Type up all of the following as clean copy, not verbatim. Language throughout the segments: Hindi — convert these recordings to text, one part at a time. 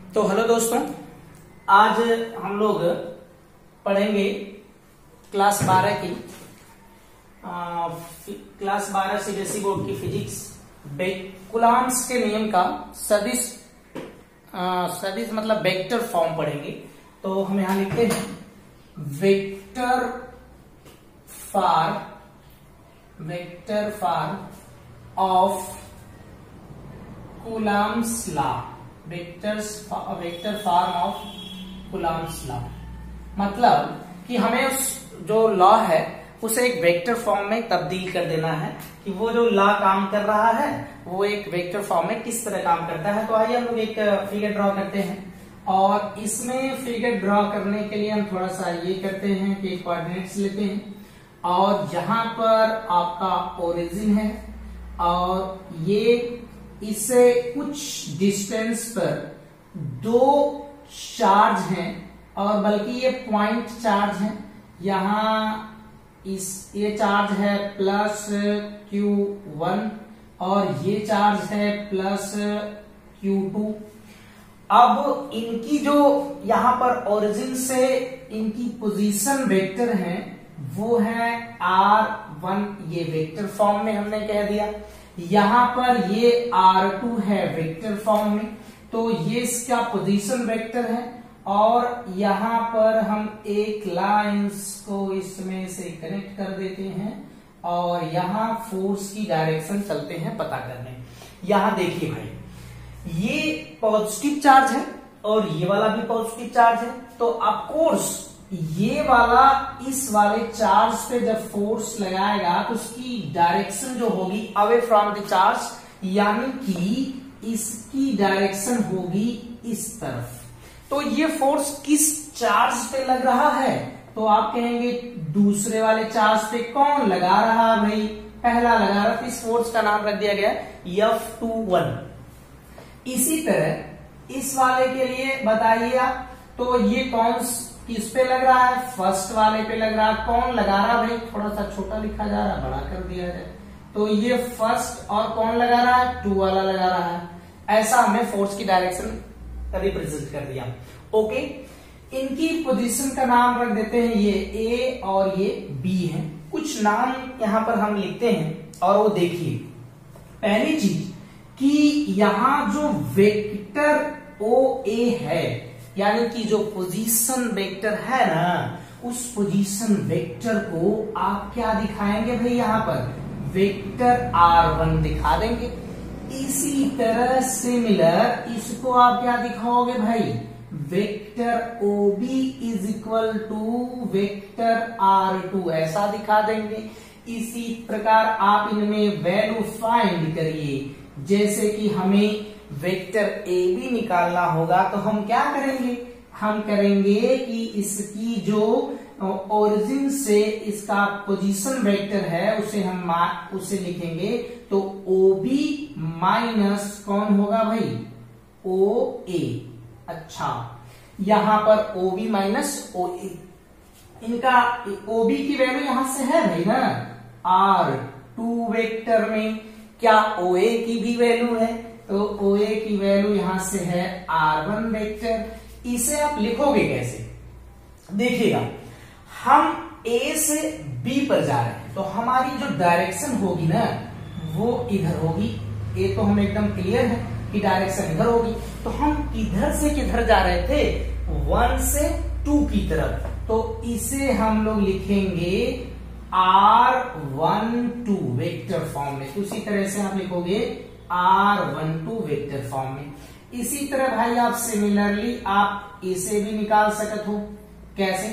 तो हेलो दोस्तों, आज हम लोग पढ़ेंगे क्लास 12 की क्लास 12 सीबीएसई बोर्ड की फिजिक्स कूलॉम्स के नियम का सदिश मतलब वेक्टर फॉर्म पढ़ेंगे। तो हम यहां लिखते हैं vector form of Coulomb's law. Vector form of Coulomb's law मतलब कि हमें उस जो लॉ है उसे एक वेक्टर फॉर्म में तब्दील कर देना है कि वो जो लॉ काम कर रहा है वो एक वेक्टर फॉर्म में किस तरह काम करता है। तो आइए हम लोग एक फिगर ड्रॉ करते हैं और इसमें फिगर ड्रॉ करने के लिए हम थोड़ा सा ये करते हैं कि कोऑर्डिनेट्स लेते हैं और यहाँ पर आपका ओरिजिन है और ये इससे कुछ डिस्टेंस पर दो चार्ज हैं और बल्कि ये पॉइंट चार्ज है। यहाँ ये चार्ज है प्लस Q1 और ये चार्ज है प्लस Q2। अब इनकी जो यहाँ पर ओरिजिन से इनकी पोजीशन वेक्टर है वो है R1। ये वेक्टर फॉर्म में हमने कह दिया। यहां पर ये R2 है वेक्टर फॉर्म में, तो ये इसका पोजीशन वेक्टर है और यहां पर हम एक लाइंस को इसमें से कनेक्ट कर देते हैं और यहां फोर्स की डायरेक्शन चलते हैं पता करने। यहां देखिए भाई, ये पॉजिटिव चार्ज है और ये वाला भी पॉजिटिव चार्ज है, तो ऑफ कोर्स ये वाला इस वाले चार्ज पे जब फोर्स लगाएगा तो उसकी डायरेक्शन जो होगी अवे फ्रॉम द चार्ज, यानी कि इसकी डायरेक्शन होगी इस तरफ। तो ये फोर्स किस चार्ज पे लग रहा है? तो आप कहेंगे दूसरे वाले चार्ज पे। कौन लगा रहा भाई? पहला लगा रहा। इस फोर्स का नाम रख दिया गया F21। इसी तरह इस वाले के लिए बताइए आप, तो ये कौन किस पे लग रहा है? फर्स्ट वाले पे लग रहा है। कौन लगा रहा भाई? थोड़ा सा छोटा लिखा जा रहा है, बड़ा कर दिया जाए। तो ये फर्स्ट और कौन लगा रहा है? 2 वाला लगा रहा है। ऐसा हमने फोर्स की डायरेक्शन रिप्रेजेंट कर दिया। ओके, इनकी पोजीशन का नाम रख देते हैं, ये ए और ये बी है। कुछ नाम यहां पर हम लिखते हैं और वो देखिए, पहली चीज कि यहां जो वेक्टर ओ ए है, यानी कि जो पोजीशन वेक्टर है ना, उस पोजीशन वेक्टर को आप क्या दिखाएंगे भाई? यहां पर वेक्टर R1 दिखा देंगे। इसी तरह सिमिलर इसको आप क्या दिखाओगे भाई? Vector OB is equal to vector R2 ऐसा दिखा देंगे। इसी प्रकार आप इनमें वैल्यू फाइंड करिए। जैसे कि हमें वेक्टर AB निकालना होगा तो हम क्या करेंगे? हम करेंगे कि इसकी जो ओरिजिन से इसका पोजीशन वेक्टर है उसे लिखेंगे। तो OB माइनस कौन होगा भाई? OA। अच्छा, यहां पर OB माइनस OA, इनका OB की वैल्यू यहां से है भाई ना R2 वेक्टर में। क्या OA की भी वैल्यू है? तो OA की वैल्यू यहां से है R1 वेक्टर। इसे आप लिखोगे कैसे? देखिएगा, हम A से B पर जा रहे हैं तो हमारी जो डायरेक्शन होगी ना वो इधर होगी। A तो हम एकदम क्लियर है कि डायरेक्शन इधर होगी। तो हम किधर से किधर जा रहे थे? 1 से 2 की तरफ। तो इसे हम लोग लिखेंगे R12 वेक्टर फॉर्म में। उसी तरह से आप लिखोगे R12 वेक्टर फॉर्म में। इसी तरह भाई आप सिमिलरली आप इसे भी निकाल सकते हो। कैसे?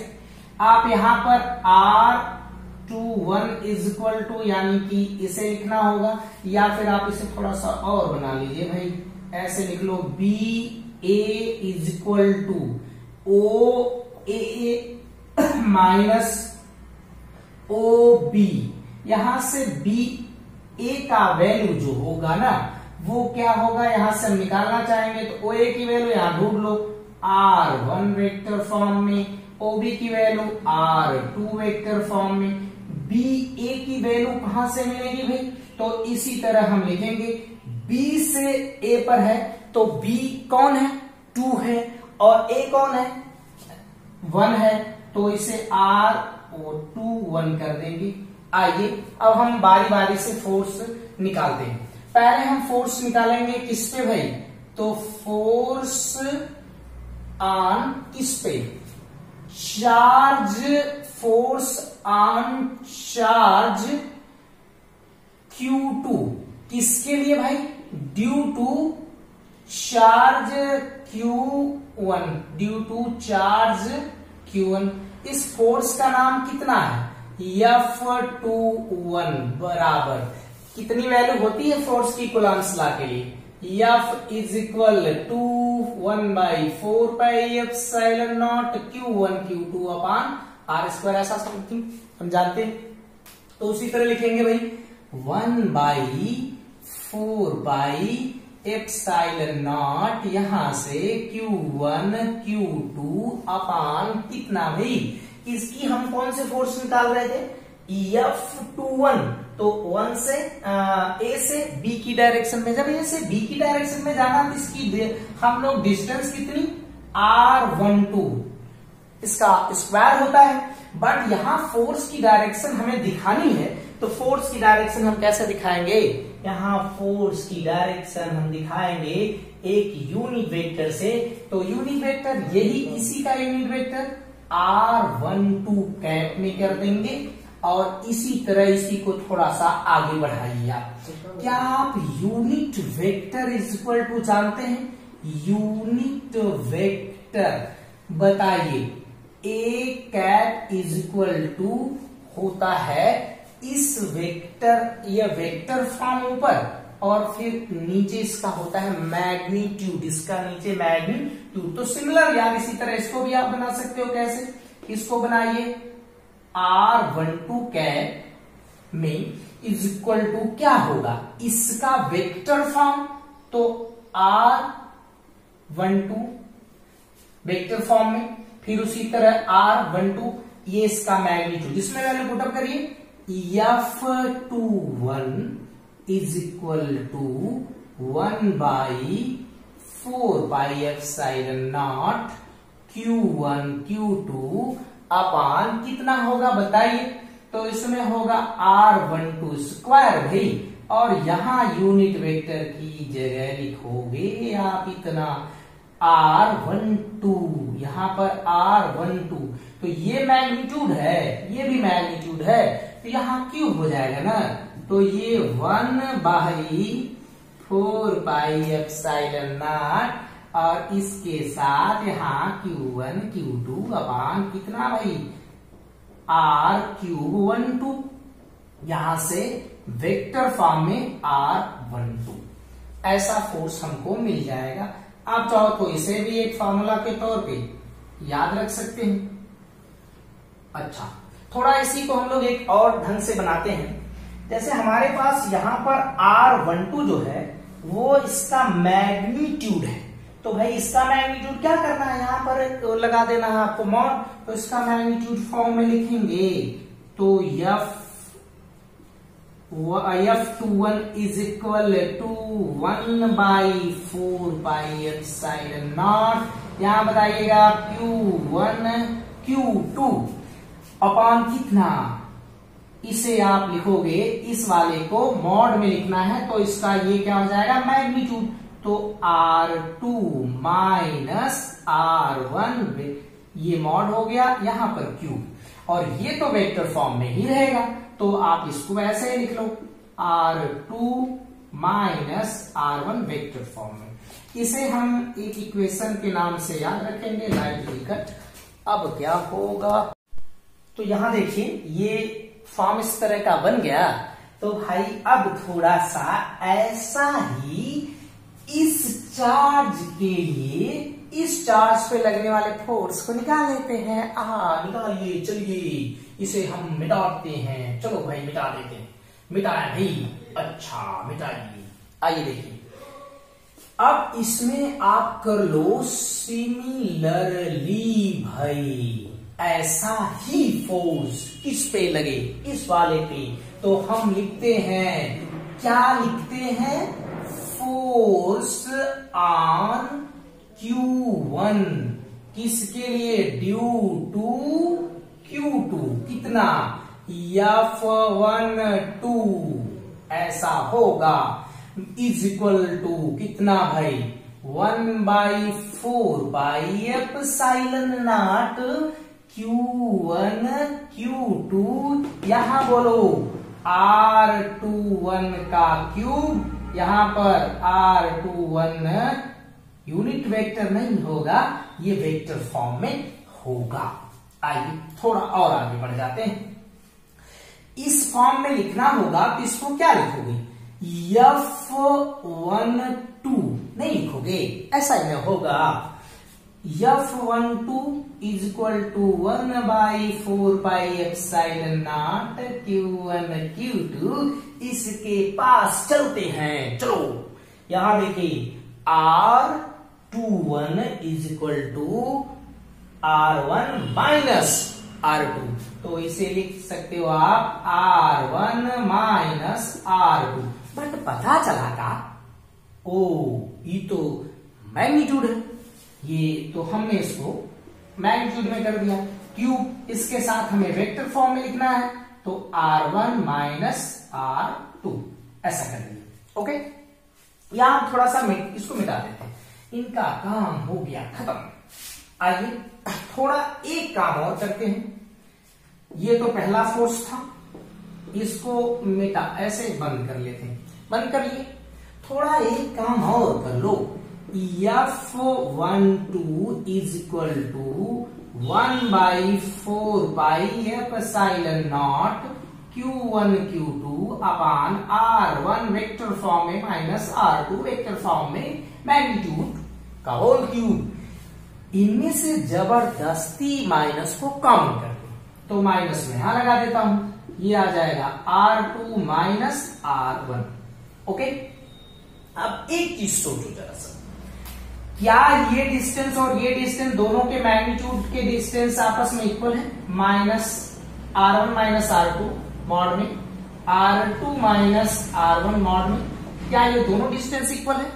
आप यहां पर R21 इज इक्वल टू, यानी कि इसे लिखना होगा, या फिर आप इसे थोड़ा सा और बना लीजिए भाई, ऐसे लिख लो BA is equal to OA minus OB। यहां से BA का वैल्यू जो होगा ना वो क्या होगा? यहां से हम निकालना चाहेंगे तो OA की वैल्यू यहां ढूंढ लो R1 वेक्टर फॉर्म में, OB की वैल्यू R2 वेक्टर फॉर्म में, BA की वैल्यू कहां से मिलेगी भाई? तो इसी तरह हम लिखेंगे B से A पर है तो B कौन है? 2 है और ए कौन है 1 है, तो इसे R और 2 1 कर देंगे। आइए अब हम बारी बारी से फोर्स निकालते हैं। पहले हम फोर्स निकालेंगे किस पे भाई, तो फोर्स ऑन किस पे, charge, force on charge Q2 किसके लिए भाई, due to charge Q1, due to charge Q1। इस फोर्स का नाम कितना है F21 बराबर कितनी वैल्यू होती है फोर्स की कूलम्ब्स लॉ के लिए, F is equal to 1/4πε0 Q1 Q2 upon R², ऐसा समथिंग हम जानते हैं। तो उसी तरह लिखेंगे भाई 1/4πε0 यहां से Q1 Q2 अपॉन कितना भाई, इसकी हम कौन से फोर्स निकाल रहे थे F21, तो 1 से ए से बी की डायरेक्शन में, जब ए से बी की डायरेक्शन में जाना तो इसकी हम लोग डिस्टेंस कितनी R12 इसका स्क्वायर होता है, बट यहां फोर्स की डायरेक्शन हमें दिखानी है, तो फोर्स की डायरेक्शन हम कैसे दिखाएंगे, यहां फोर्स की डायरेक्शन हम दिखाएंगे एक यूनिट वेक्टर से, तो यूनिट वेक्टर यही इसी का यूनिट वेक्टर R12 कैप में कर देंगे और इसी तरह इसी को थोड़ा सा आगे बढ़ाइए आप। क्या आप unit vector is equal to जानते हैं, यूनिट वेक्टर बताइए, A cap is equal to होता है इस वेक्टर, यह वेक्टर फॉर्म ऊपर और फिर नीचे इसका होता है मैग्नीट्यूड, इसका नीचे मैग्नीट्यूड। तो सिमिलर यार इसी तरह इसको भी आप बना सकते हो, कैसे, इसको बनाइए R12 कैप में इज इक्वल टू क्या होगा, इसका वेक्टर फॉर्म, तो R12 वेक्टर फॉर्म में, फिर उसी तरह R12 ये इसका मैग्नीट्यूड, इसमें वैल्यू पुटअप करिए F21 is equal to 1/4πε0 Q1 Q2 अपान कितना होगा बताइए, तो इसमें होगा R12 स्क्वायर भाई, और यहां यूनिट वेक्टर की जगह लिखोगे आप इतना R12, यहां पर R12, तो ये मैग्नीट्यूड है ये भी मैग्नीट्यूड है, तो यहां क्यूब हो जाएगा ना, तो ये 1/4πε0 और इसके साथ यहाँ Q1 Q2 अपान कितना भाई R⁴12, यहां से वेक्टर फॉर्म में R12, ऐसा फोर्स हमको मिल जाएगा। आप चाहो तो इसे भी एक फार्मूला के तौर पे याद रख सकते हैं। अच्छा, थोड़ा इसी को हम लोग एक और ढंग से बनाते हैं, जैसे हमारे पास यहाँ पर R12 जो है वो इसका मैग्नीट्यूड है, तो भाई इसका मैग्नीट्यूड क्या करना है, यहाँ पर तो लगा देना है आपको मॉड, तो इसका मैग्नीट्यूड फॉर्म में लिखेंगे, तो F21 इज इक्वल टू 1/4πε0, यहां बताइएगा Q1 Q2 अपॉन कितना, इसे आप लिखोगे, इस वाले को मॉड में लिखना है, तो इसका ये क्या हो जाएगा मैग्नीट्यूड, तो R2 माइनस R1, ये मॉड हो गया यहां पर क्यूब, और ये तो वेक्टर फॉर्म में ही रहेगा, तो आप इसको ऐसे ही लिख लो R2 minus R1 vector form में। इसे हम एक इक्वेशन के नाम से याद रखेंगे, लाइटली कट। अब क्या होगा, तो यहां देखिए ये फॉर्म इस तरह का बन गया, तो भाई अब थोड़ा सा ऐसा ही इस चार्ज के लिए इस चार्ज पे लगने वाले फोर्स को निकाल लेते हैं। निकालिए, चलिए इसे हम मिटाते हैं, चलो भाई मिटा देते हैं, मिटाया भाई, अच्छा मिटाइए। आइए देखिए, अब इसमें आप कर लो सिमिलरली भाई, ऐसा ही फोर्स किस पे लगे, इस वाले पे, तो हम लिखते हैं, क्या लिखते हैं, फोर्स ऑन Q1 Q1 किसके लिए? ड्यू टू Q2 कितना? F12 ऐसा होगा इज इक्वल टू कितना भाई? 1/4 Q1 Q2 यहां बोलो R21 का क्यूब, यहां पर R21 यूनिट वेक्टर नहीं होगा, ये वेक्टर फॉर्म में होगा। आइए थोड़ा और आगे बढ़ जाते हैं। इस फॉर्म में लिखना होगा तो इसको क्या लिखोगे? F12 नहीं लिखोगे, ऐसा ही होगा। F12 is equal to 1/4 Q1 Q2। इसके पास चलते हैं, चलो यहां देखिए R21 is equal to R1 minus R2, तो इसे लिख सकते हो आप R1 माइनस R2। बट पता चला का ओ ये तो मैग्नीट्यूड है, ये तो हमने इसको मैग्नीट्यूड में कर दिया। क्यूब इसके साथ हमें वेक्टर फॉर्म में लिखना है, तो R1 माइनस R2 ऐसा कर दिया। ओके, यहां थोड़ा सा इसको मिटा देते हैं, इनका काम हो गया खत्म। आइए थोड़ा एक काम और करते हैं। ये तो पहला फोर्स था, इसको मिटा ऐसे बंद कर लेते हैं। बंद कर लिए, थोड़ा एक काम और कर लो। F12 is equal to 1/4 Q1 Q2 upon R1 vector form में माइनस R2 वेक्टर फॉर्म में मैग्नीट्यूड का होल क्यूब। इनमें से जबरदस्ती माइनस को कम कर दो, तो माइनस में यहां लगा देता हूं, ये आ जाएगा R2 माइनस R1। ओके, अब एक चीज सोचो जरा सा, क्या ये डिस्टेंस और ये डिस्टेंस दोनों के मैग्नीट्यूड के डिस्टेंस आपस में इक्वल है? Minus R1 minus R2 mod में, R2 माइनस R1 मॉड में, क्या ये दोनों डिस्टेंस इक्वल है?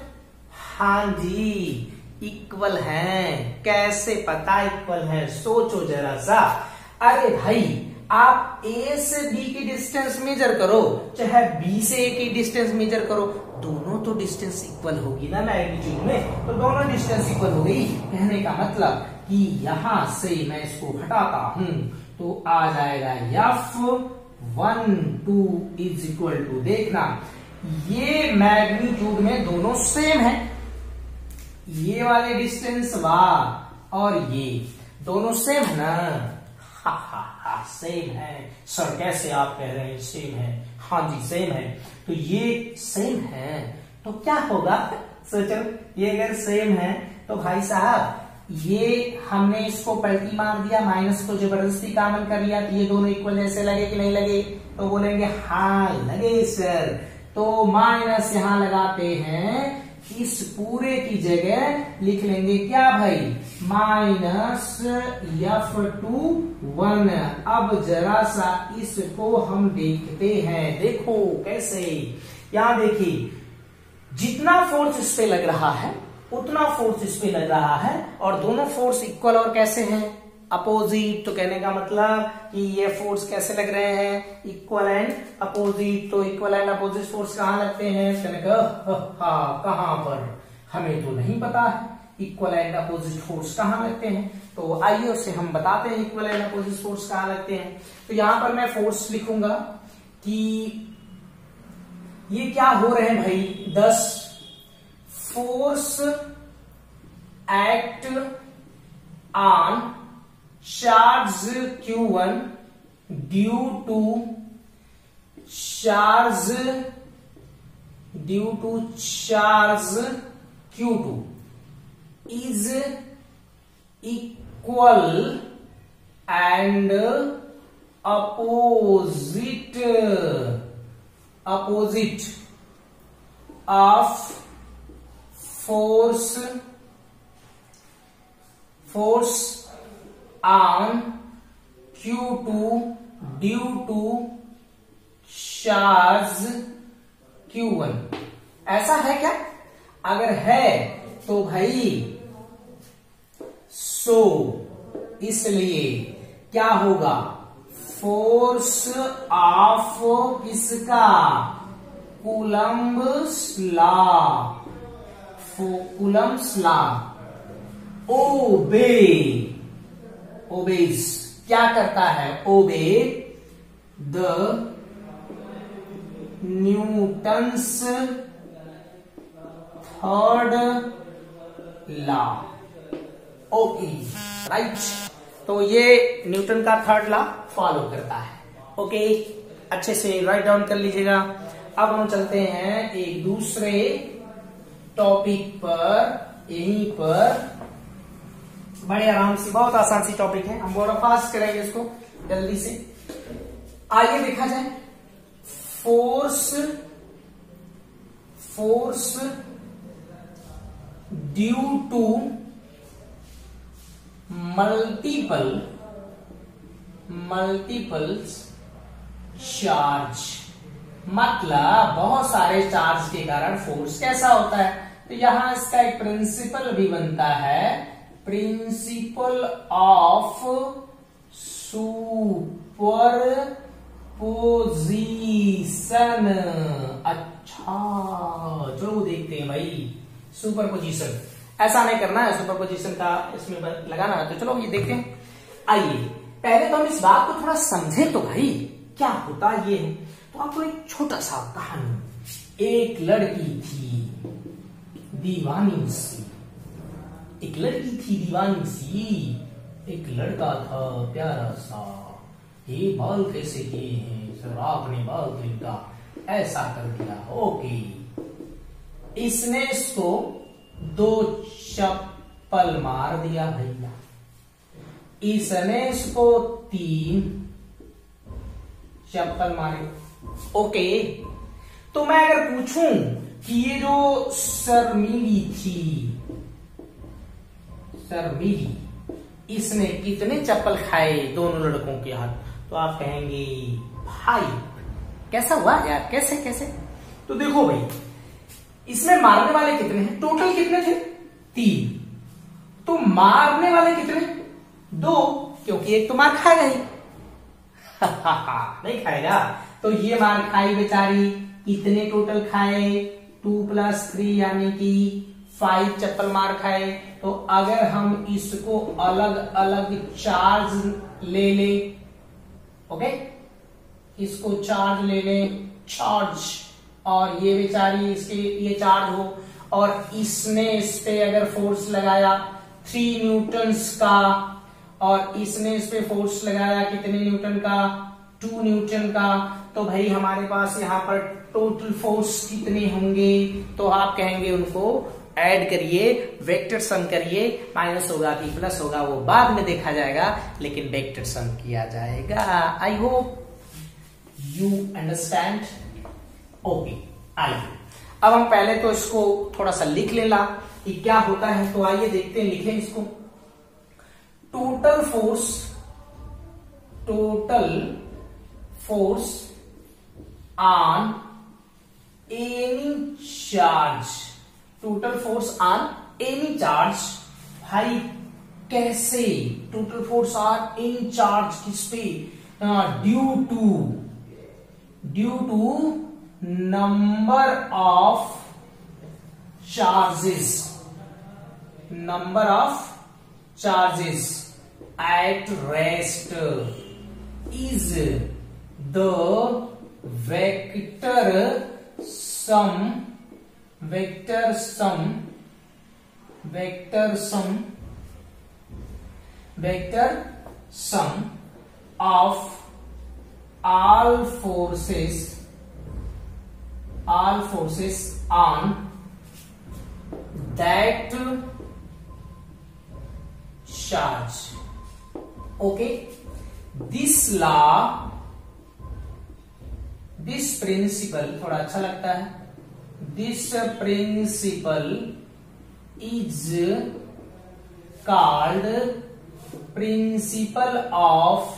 हाँ जी इक्वल है। कैसे पता इक्वल है? सोचो जरा सा। अरे भाई आप A से B की डिस्टेंस मेजर करो, चाहे B से A की डिस्टेंस मेजर करो, दोनों तो डिस्टेंस इक्वल होगी ना मैग्नीट्यूड में, तो दोनों डिस्टेंस इक्वल हो गई। कहने का मतलब कि यहां से मैं इसको हटाता हूं तो आ जाएगा F12 इज इक्वल टू, देखना ये मैग्नीट्यूड में दोनों सेम है, ये वाले डिस्टेंस और ये दोनों सेम है ना? हा हा हा सेम है। सर कैसे आप कह रहे हैं सेम है? हाँ जी सेम है, तो ये सेम है तो क्या होगा? सोचो ये अगर सेम है तो भाई साहब ये हमने इसको पलटी मार दिया, माइनस को जबरदस्ती कॉमन कर लिया, तो ये दोनों इक्वल जैसे लगे कि नहीं लगे? तो बोलेंगे हाँ लगे सर। तो माइनस यहां लगाते हैं, इस पूरे की जगह लिख लेंगे क्या भाई? Minus F21। अब जरा सा इसको हम देखते हैं, देखो कैसे। यहां देखिए जितना फोर्स इस पे लग रहा है उतना फोर्स इस पे लग रहा है, और दोनों फोर्स इक्वल और कैसे हैं? अपोजिट। तो कहने का मतलब कि ये फोर्स कैसे लग रहे हैं? Equal and opposite. तो इक्वल एंड अपोजिट फोर्स कहां लगते हैं? कहने का कहां पर हमें तो नहीं पता है, इक्वल एंड अपोजिट फोर्स कहां लगते हैं। तो आइए उसे हम बताते हैं इक्वल एंड अपोजिट फोर्स कहां लगते हैं। तो यहां पर मैं फोर्स लिखूंगा कि ये क्या हो रहे हैं भाई? 10 force act on charge Q1 due to charge Q2 is equal and opposite of force on Q2 due to charge Q1। ऐसा है क्या? अगर है तो भाई सो इसलिए क्या होगा, फोर्स ऑफ किसका, Coulomb's law, Coulomb's law obeys क्या करता है, obey the Newton's third law. Okay right, तो ये न्यूटन का थर्ड लॉ फॉलो करता है। ओके, अच्छे से राइट डाउन कर लीजिएगा। अब हम चलते हैं एक दूसरे टॉपिक पर, यहीं पर बड़े आराम से, बहुत आसान सी टॉपिक है, हम बड़ा फास्ट करेंगे इसको जल्दी से। आइए देखा जाए, force due to multiples charge, मतलब बहुत सारे चार्ज के कारण फोर्स कैसा होता है। तो यहां इसका एक प्रिंसिपल भी बनता है, प्रिंसिपल ऑफ सुपरपोजिशन। अच्छा चलो देखते हैं भाई, सुपरपोजिशन ऐसा नहीं करना है, सुपरपोजिशन का इसमें लगाना है। तो चलो ये देखते हैं। आइए पहले तो हम इस बात को थोड़ा समझे तो भाई क्या होता ये है। तो आपको एक छोटा सा कहानी, एक लड़की थी दीवानी सी, एक लड़की थी दीवानी सी, एक लड़का था प्यारा सा, ये बाल कैसे किए हैं सर, आपने बाल खरीदा, ऐसा कर दिया। ओके, इसने इसको 2 चप्पल मार दिया भैया, इसने इसको 3 चप्पल मारे। ओके, तो मैं अगर पूछूं कि ये जो शर्मीली थी, शर्मीली, इसने कितने चप्पल खाए दोनों लड़कों के हाथ, तो आप कहेंगे भाई कैसा हुआ यार, कैसे कैसे। तो देखो भाई, इसमें मारने वाले कितने हैं, टोटल कितने थे 3, तो मारने वाले कितने 2, क्योंकि एक तो मार खाएगा ही नहीं खाएगा, तो ये मार खाई बेचारी, कितने टोटल खाए 2 + 3 यानी कि 5 चप्पल मार खाए। तो अगर हम इसको अलग अलग चार्ज ले ले, ओके, इसको चार्ज ले लें, चार्ज, और ये बेचारी इसके ये चार्ज हो, और इसने इस पे अगर फोर्स लगाया 3 न्यूटन्स का, और इसने इस पे फोर्स लगाया कितने न्यूटन का, 2 न्यूटन का, तो भाई हमारे पास यहाँ पर टोटल फोर्स कितने होंगे। तो आप कहेंगे उनको ऐड करिए, वेक्टर सम करिए, माइनस होगा कि प्लस होगा वो बाद में देखा जाएगा, लेकिन वेक्टर सम किया जाएगा। I hope you understand. Okay, आइए अब हम पहले तो इसको थोड़ा सा लिख लेना कि क्या होता है। तो आइए देखते हैं, लिखें इसको। Total force on any charge, total force on any charge. भाई कैसे, total force on any charge किस पे, due to number of charges at rest is the vector sum of all forces on that charge. Okay, this principle थोड़ा अच्छा लगता है, this principle is called principle of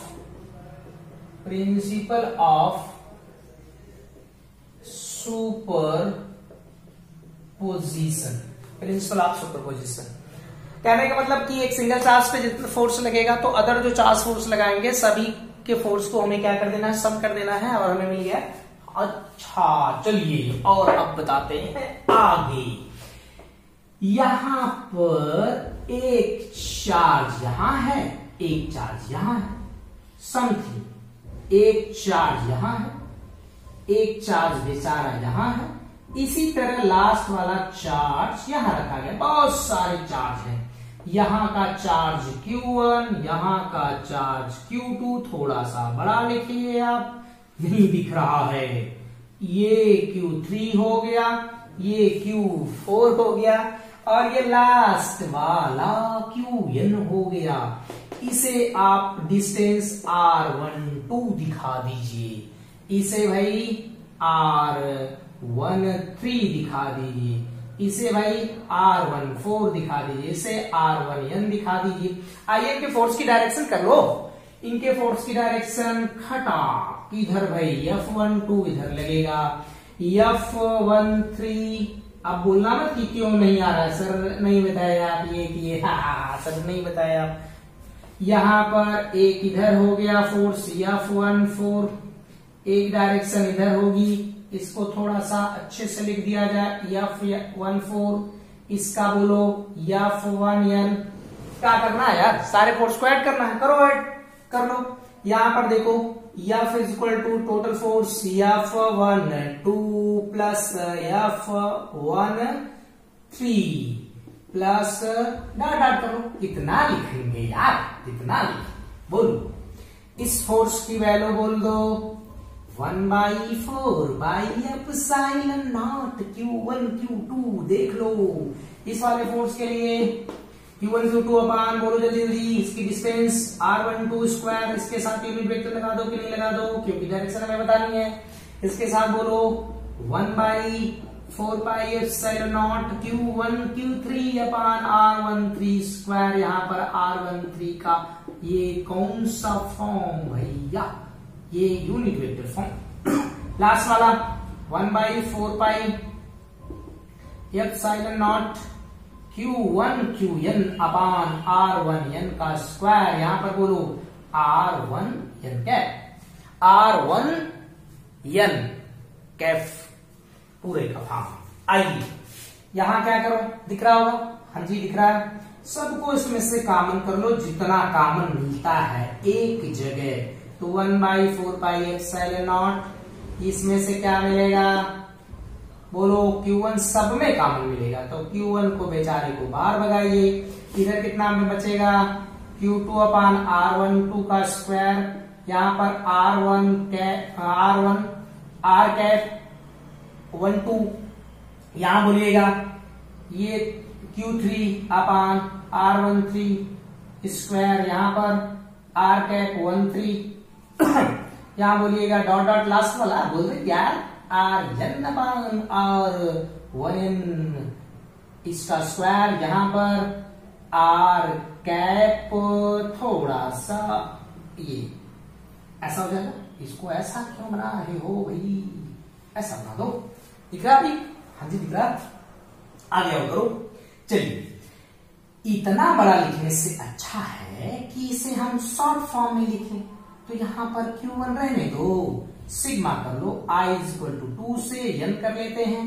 superposition, principle of superposition। कहने का मतलब कि एक सिंगल चार्ज पे जितना फोर्स लगेगा तो अदर जो चार्ज फोर्स लगाएंगे सभी के फोर्स को हमें क्या कर देना है, सम कर देना है, और हमें मिल गया। अच्छा चलिए और अब बताते हैं आगे। यहां पर एक चार्ज यहां है, एक चार्ज यहां है, समथिंग एक चार्ज यहां है, एक चार्ज बेचारा यहां है, इसी तरह लास्ट वाला चार्ज यहां रखा गया। बहुत सारे चार्ज हैं, यहां का चार्ज Q1, यहां का चार्ज Q2, थोड़ा सा बड़ा लिखिए आप, नहीं दिख रहा है। ये Q3 हो गया, ये Q4 हो गया, और ये लास्ट वाला Qn हो गया। इसे आप डिस्टेंस R12 दिखा दीजिए, इसे भाई R13 दिखा दीजिए, इसे भाई R14 दिखा दीजिए, इसे R1n दिखा दीजिए। आइए इनके फोर्स की डायरेक्शन कर लो। इनके फोर्स की डायरेक्शन खटा इधर भाई F12 इधर लगेगा, F13। अब बोलना मत कि क्यों नहीं आ रहा है सर, नहीं बताया आप ये कि सर नहीं बताया आप। यहां पर एक इधर हो गया फोर्स F14, एक डायरेक्शन इधर होगी, इसको थोड़ा सा अच्छे से लिख दिया जाए F14, इसका बोलो F1n। क्या करना है यार, सारे फोर्स को ऐड करना है, करो ऐड कर लो। यहां पर देखो F is equal to total force F12 plus F13 plus dot कर लो। इतना लिखेंगे यार, इतना लिख बोलो। इस फोर्स की वैल्यू बोल दो 1/4 by epsilon not Q1 Q2। देख लो इस वाले फोर्स के लिए Q1 Q2 अपान, बोलो जल्दी जल्दी, इसकी डिस्टेंस R12 स्क्वायर, इसके साथ यूनिट वेक्टर लगा दो कि नहीं लगा दो, क्योंकि डायरेक्शन हमें बतानी है। इसके साथ बोलो 1/4 pi epsilon not Q1 Q3 upon R13 square. यहाँ पर R13 का ये कौन सा फॉर्म भैया, ये यूनिट वेक्टर फॉर्म। लास्ट वाला 1/4 pi epsilon not Q1 Qn upon R1n का स्क्वायर। यहां पर बोलो R1n कैप, R1n कैफ पूरे का फॉर्म। आइए यहां क्या करो, दिख रहा होगा, हाँ जी दिख रहा है। सबको इसमें से कॉमन कर लो, जितना कॉमन मिलता है एक जगह। तो 1/4 पाई एप्सिलॉन नॉट, इसमें से क्या मिलेगा बोलो Q1 सब में कॉमन मिलेगा, तो Q1 को बेचारे को बाहर भगाइए। इधर कितना में बचेगा Q2 अपान R12 का स्क्वायर। यहाँ पर R1 R कैप 12, यहां बोलिएगा ये Q3 अपान R13 स्क्वायर, यहाँ पर R कैप 13 यहां बोलिएगा डॉट डॉट लास्ट वाला बोल रहे यार R1 अपान R1n इसका स्क्वायर। यहां पर R कैप थोड़ा सा ये ऐसा हो जाएगा, इसको ऐसा क्यों बना रहे हो भाई, ऐसा बना दो। दिख रहा अभी, हाँ जी दिख रहा, आगे आओ करो। चलिए इतना बड़ा लिखने से अच्छा है कि इसे हम शॉर्ट फॉर्म में लिखें। तो यहां पर Q1 रहने दो, सिग्मा कर लो, I इज इक्वल टू 2 से n कर लेते हैं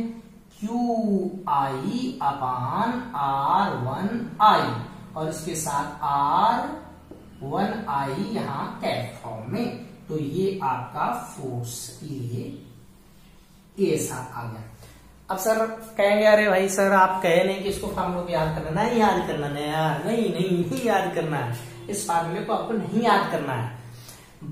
QI अपान R1I, और इसके साथ R1I यहां कैप फॉर्म में। तो ये आपका फोर्स ये साथ आ गया। अब सर कहेंगे अरे भाई सर आप कहे नहीं कि इसको फार्मूले को याद करना, नहीं याद करना है यार, नहीं याद करना है, इस फार्मूले को आपको नहीं याद करना है।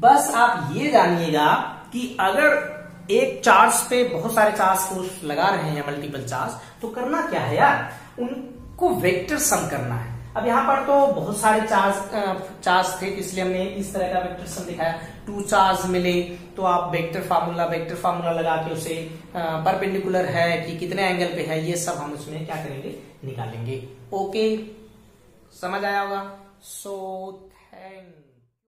बस आप ये जानिएगा कि अगर एक चार्ज पे बहुत सारे चार्ज फोर्स लगा रहे हैं या मल्टीपल चार्ज, तो करना क्या है यार, उनको वेक्टर सम करना है। अब यहाँ पर तो बहुत सारे चार्ज थे, इसलिए हमने इस तरह का वेक्टर सम दिखाया। 2 चार्ज मिले तो आप वेक्टर फार्मूला लगा के उसे परपेंडिकुलर है कि कितने एंगल पे है, ये सब हम उसमें क्या करेंगे, निकालेंगे। ओके समझ आया होगा। So thank